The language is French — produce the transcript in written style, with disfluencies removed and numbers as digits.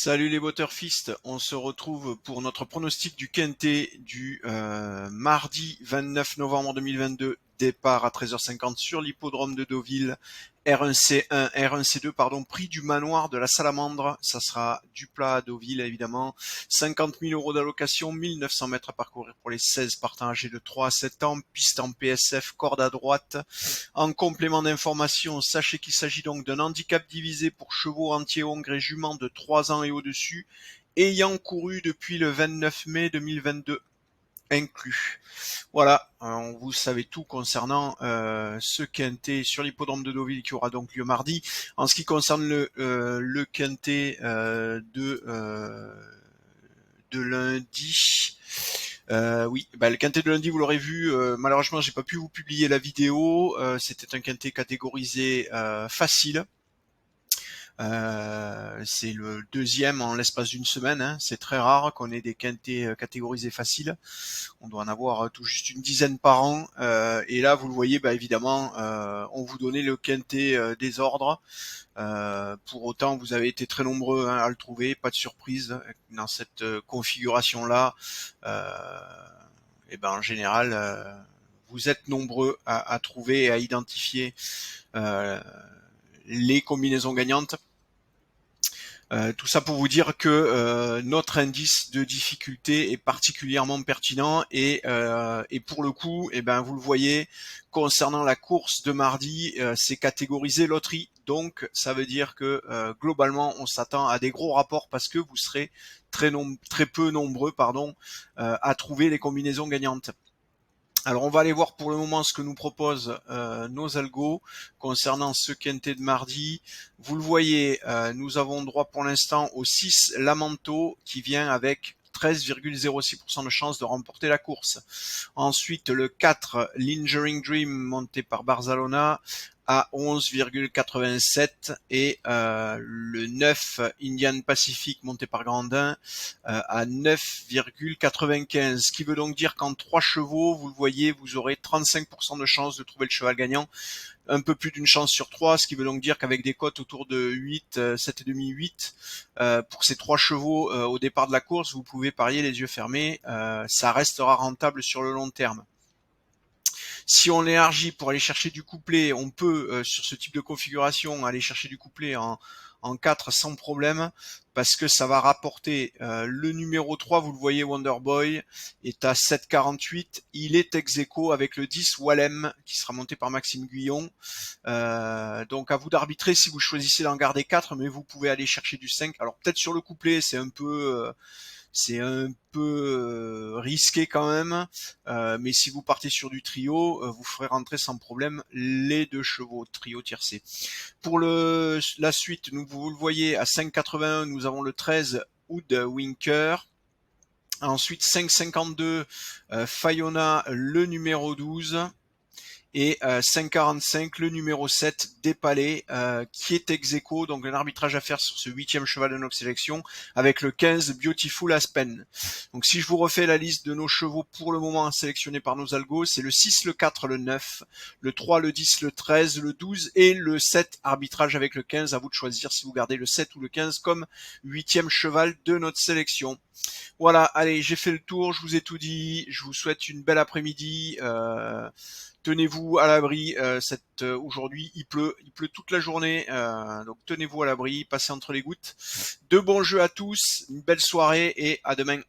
Salut les Waterfist, on se retrouve pour notre pronostic du Quintet du mardi 29 novembre 2022, départ à 13h50 sur l'hippodrome de Deauville, R1C1, R1C2, pardon, prix du manoir de la Salamandre, ça sera du plat à Deauville évidemment, 50 000 euros d'allocation, 1900 mètres à parcourir pour les 16 partants âgés de 3 à 7 ans, piste en PSF, corde à droite. En complément d'information, sachez qu'il s'agit donc d'un handicap divisé pour chevaux entiers hongres et juments de 3 ans et au-dessus, ayant couru depuis le 29 mai 2022 inclus. Voilà, vous savez tout concernant ce quintet sur l'hippodrome de Deauville qui aura donc lieu mardi. En ce qui concerne le quintet de lundi, oui, le quintet de lundi, vous l'aurez vu. Malheureusement, j'ai pas pu vous publier la vidéo. C'était un quintet catégorisé facile. C'est le deuxième en l'espace d'une semaine, hein. C'est très rare qu'on ait des quintets catégorisés faciles. On doit en avoir tout juste une dizaine par an. Et là, vous le voyez, évidemment, on vous donnait le quintet des ordres. Pour autant, vous avez été très nombreux à le trouver. Pas de surprise dans cette configuration-là. En général, vous êtes nombreux à trouver et à identifier les combinaisons gagnantes. Tout ça pour vous dire que notre indice de difficulté est particulièrement pertinent et pour le coup, vous le voyez, concernant la course de mardi, c'est catégorisé loterie. Donc ça veut dire que globalement, on s'attend à des gros rapports parce que vous serez très peu nombreux à trouver les combinaisons gagnantes. Alors on va aller voir pour le moment ce que nous proposent nos algos concernant ce quintet de mardi. Vous le voyez, nous avons droit pour l'instant au 6 Lamento qui vient avec 13,06% de chance de remporter la course. Ensuite le 4 Lingering Dream monté par Barzalona à 11,87 et le 9 Indian Pacific monté par Grandin à 9,95, ce qui veut donc dire qu'en 3 chevaux, vous le voyez, vous aurez 35% de chance de trouver le cheval gagnant, un peu plus d'une chance sur 3, ce qui veut donc dire qu'avec des cotes autour de 8, 7,5, 8, pour ces 3 chevaux au départ de la course, vous pouvez parier les yeux fermés, ça restera rentable sur le long terme. Si on élargit pour aller chercher du couplet, on peut, sur ce type de configuration, aller chercher du couplet en 4 sans problème, parce que ça va rapporter le numéro 3, vous le voyez, Wonderboy, est à 7,48. Il est ex-aequo avec le 10, Wallem, qui sera monté par Maxime Guyon. Donc à vous d'arbitrer si vous choisissez d'en garder 4, mais vous pouvez aller chercher du 5. Alors peut-être sur le couplet, c'est un peu risqué quand même, mais si vous partez sur du trio, vous ferez rentrer sans problème les 2 chevaux, trio tiercé. Pour la suite, vous le voyez, à 5,81, nous avons le 13 Woodwinker. Ensuite, 5,52, Fayona, le numéro 12. Et 5,45 le numéro 7 Dépalais qui est ex-aequo, donc un arbitrage à faire sur ce 8e cheval de notre sélection avec le 15 Beautiful Aspen. Donc si je vous refais la liste de nos chevaux pour le moment sélectionnés par nos algos, c'est le 6, le 4, le 9, le 3, le 10, le 13, le 12 et le 7 arbitrage avec le 15. À vous de choisir si vous gardez le 7 ou le 15 comme 8e cheval de notre sélection. Voilà, allez, j'ai fait le tour, je vous ai tout dit, je vous souhaite une belle après-midi. Tenez-vous à l'abri. Aujourd'hui, il pleut toute la journée, donc tenez-vous à l'abri, passez entre les gouttes. De bons jeux à tous, une belle soirée et à demain.